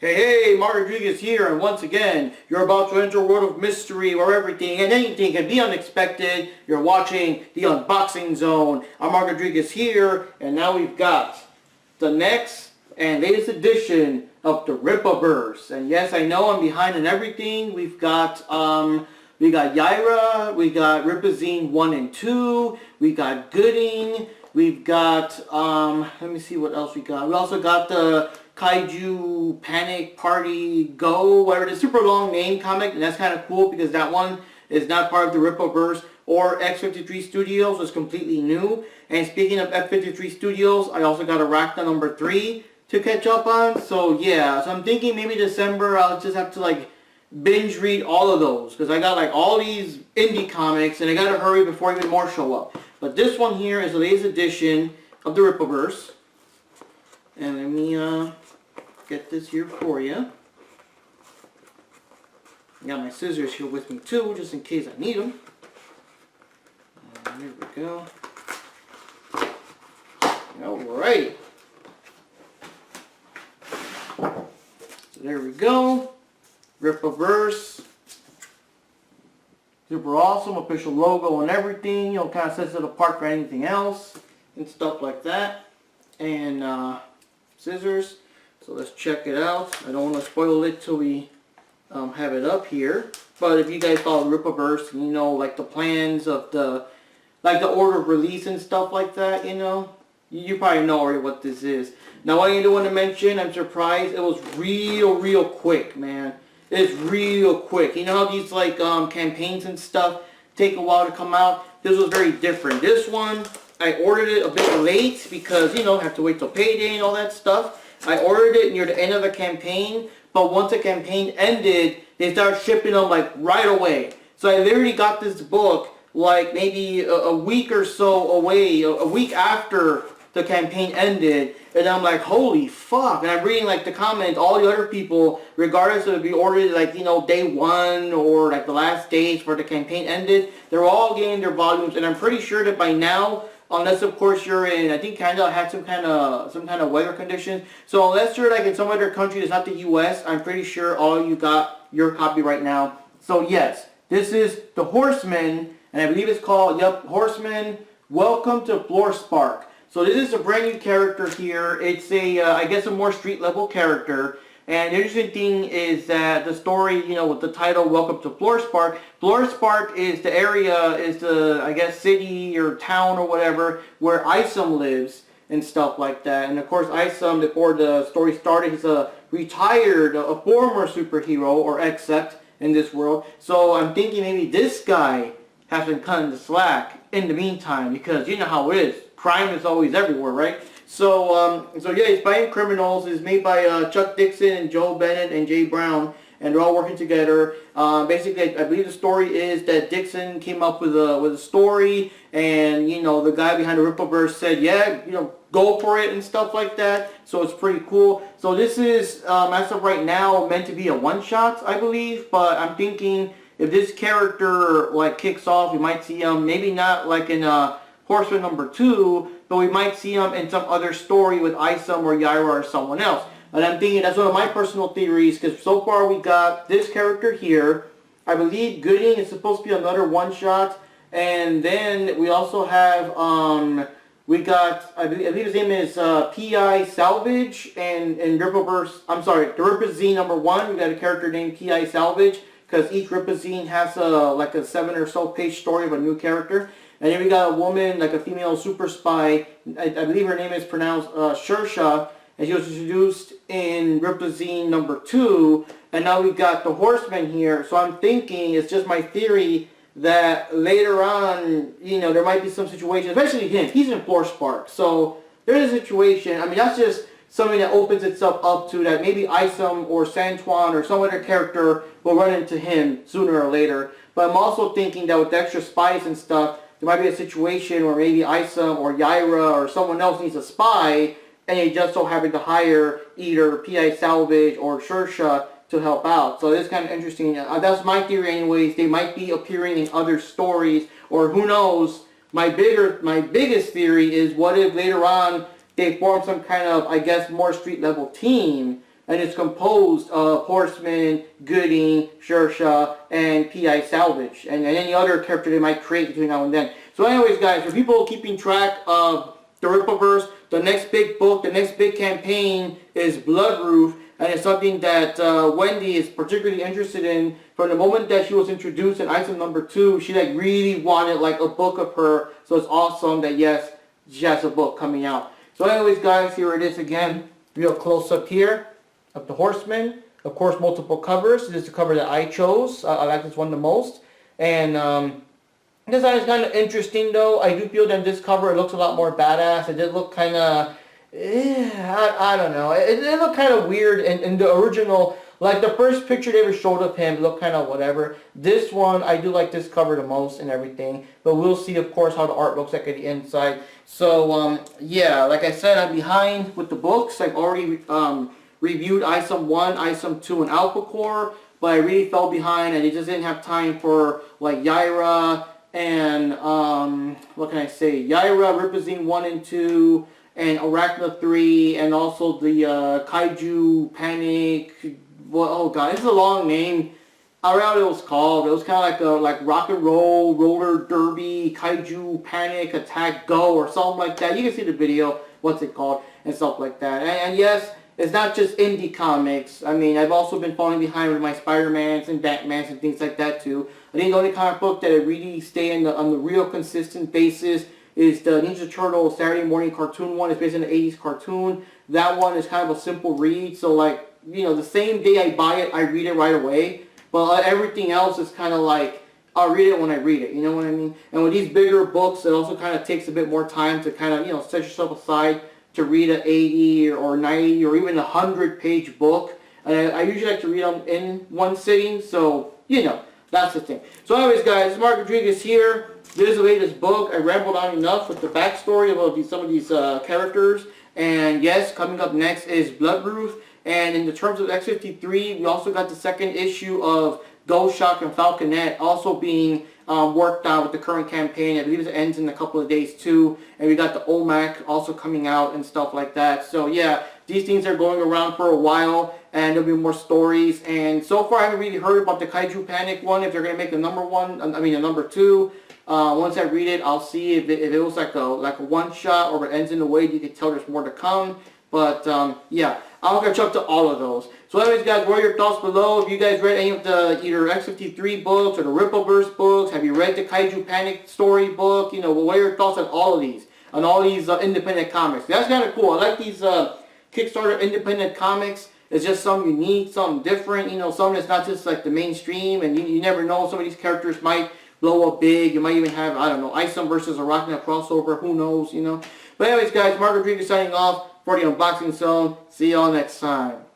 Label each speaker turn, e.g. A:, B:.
A: Hey, Mark Rodriguez here, and once again, you're about to enter a world of mystery where everything and anything can be unexpected. You're watching the Unboxing Zone. I'm Mark Rodriguez here, and now we've got the next and latest edition of the Rippaverse. And yes, I know I'm behind on everything. We got Yaira, we got Ripazine 1 and 2, we got Gooding, we've got, let me see what else we got. We also got the Kaiju Panic Party Go, whatever it is, super long name comic, and that's kind of cool because that one is not part of the Rippaverse or X53 Studios, so it's completely new. And speaking of X53 Studios, I also got Arachna number 3 to catch up on. So yeah, so I'm thinking maybe December I'll just have to like binge read all of those because I got like all these indie comics and I gotta hurry before even more show up. But this one here is the latest edition of the Rippaverse. And let me get this here for you. I got my scissors here with me too, just in case I need them. There we go. Alright. So there we go. Rippaverse. Super awesome, official logo and everything. You know, kind of sets it apart from anything else and stuff like that. And scissors. So let's check it out. I don't want to spoil it till we have it up here. But if you guys follow Rippaverse, you know, like the plans of the order of release and stuff like that, you know, you probably know already what this is. Now, what I do want to mention, I'm surprised it was real quick, man. It's real quick. You know how these like campaigns and stuff take a while to come out? This was very different. This one, I ordered it a bit late because, you know, I have to wait till payday and all that stuff. I ordered it near the end of the campaign, but once the campaign ended, they started shipping them like right away. So I literally got this book like maybe a week or so away, a week after the campaign ended, and I'm like, holy fuck. And I'm reading like the comments, all the other people, regardless of if you ordered like, you know, day one or like the last days where the campaign ended, they're all getting their volumes, and I'm pretty sure that by now, unless of course you're in, I think Canada had some kind of weather conditions. So unless you're like in some other country that's not the U.S., I'm pretty sure all you got your copy right now. So yes, this is the Horseman, and I believe it's called, yep, Horseman. Welcome to Floor Spark. So this is a brand new character here. It's a, I guess, a more street level character. And the interesting thing is that the story, you know, with the title Welcome to Floor Spark is the area, is the, I guess, city or town or whatever where Isom lives and stuff like that. And of course, Isom, before the story started, he's a retired, a former superhero or except in this world. So I'm thinking maybe this guy has been cutting the slack in the meantime because you know how it is. Crime is always everywhere, right? So yeah, it's Fighting Criminals. It's made by Chuck Dixon and Joe Bennett and Jay Brown, and they're all working together. Basically, I believe the story is that Dixon came up with a story, and you know the guy behind the Rippaverse said, yeah, you know, go for it and stuff like that. So it's pretty cool. So this is as of right now meant to be a one-shot, I believe. But I'm thinking if this character like kicks off, we might see him maybe not like in Horseman number 2, but we might see him in some other story with Isom or Yaira or someone else. And I'm thinking that's one of my personal theories, because so far we got this character here. I believe Gooding is supposed to be another one-shot. And then we also have, we got, I believe his name is P.I. Salvage, and Rippaverse, I'm sorry, the Ripazine number 1, we got a character named P.I. Salvage, because each Ripazine has like a 7 or so page story of a new character. And then we got a woman, like a female super spy. I believe her name is pronounced Shersha, and she was introduced in Ripazine number 2. And now we got the Horseman here. So I'm thinking, it's just my theory, that later on, you know, there might be some situation, especially him. He's in Floor Spark. So there's a situation. I mean, that's just something that opens itself up to that maybe Isom or Santuan or some other character will run into him sooner or later. But I'm also thinking that with the extra spies and stuff, there might be a situation where maybe Isom or Yaira or someone else needs a spy, and they just so happen to hire either P.I. Salvage or Shersha to help out. So it's kind of interesting. That's my theory anyways. They might be appearing in other stories, or who knows. My biggest theory is, what if later on they form some kind of, I guess, more street level team and it's composed of Horseman, Gooding, Shersha, and P.I. Salvage, and any other character they might create between now and then. So anyways, guys, for people keeping track of the Rippaverse, the next big book, the next big campaign is Bloodroof, and it's something that Wendy is particularly interested in. From the moment that she was introduced in item number 2, she like really wanted like a book of her. So it's awesome that yes, she has a book coming out. So anyways, guys, here it is again, real close up here of the Horseman. Of course, multiple covers. This is the cover that I chose. I like this one the most. And this one is kind of interesting though. I do feel that this cover, it looks a lot more badass. It did look kind of, I don't know. It looked kind of weird in the original. Like the first picture they ever showed of him, it looked kind of whatever. This one, I do like this cover the most and everything. But we'll see, of course, how the art looks like at the inside. So, yeah, like I said, I'm behind with the books. I've already reviewed ISOM 1, ISOM 2, and Alphacore. But I really fell behind and I just didn't have time for, like, Yaira and, what can I say? Yaira, Ripazine 1 and 2, and Arachna 3, and also the Kaiju Panic. Well, oh god, this is a long name. I don't know what it was called. It was kind of like a rock and roll, roller derby, Kaiju Panic Attack Go or something like that. You can see the video, what's it called, and stuff like that. And yes, it's not just indie comics. I mean, I've also been falling behind with my Spider-Mans and Batmans and things like that too. I think the only comic book that I really stay on the real consistent basis is the Ninja Turtles Saturday morning cartoon one. It's based on the 80s cartoon. That one is kind of a simple read, so like, you know, the same day I buy it, I read it right away. But everything else is kind of like, I'll read it when I read it, you know what I mean? And with these bigger books, it also kind of takes a bit more time to kind of, you know, set yourself aside to read an 80 or 90 or even a 100-page book. And I usually like to read them in one sitting, so, you know, that's the thing. So anyways, guys, Mark Rodriguez here. This is the latest book. I rambled on enough with the backstory about some of these characters. And yes, coming up next is Bloodroof. And in the terms of X-53, we also got the second issue of Ghost Shock and Falconet also being worked out with the current campaign. I believe it ends in a couple of days too. And we got the OMAC also coming out and stuff like that. So yeah, these things are going around for a while and there'll be more stories. And so far I haven't really heard about the Kaiju Panic one, if they're going to make a number 1, I mean a number 2. Once I read it, I'll see if it was like a one-shot or it ends in a way that you can tell there's more to come. But yeah, I'll catch up to all of those. So anyways, guys, what are your thoughts below? If you guys read any of the either X-53 books or the Rippaverse books, have you read the Kaiju Panic story book? You know, what are your thoughts on all of these? On all these independent comics? That's kind of cool. I like these Kickstarter independent comics. It's just something unique, something different. You know, something that's not just like the mainstream. And you never know, some of these characters might blow up big. You might even have, I don't know, Isom versus Arachna crossover. Who knows, you know. But anyways, guys, Mark Rodriguez signing off for the Unboxing Zone. See y'all next time.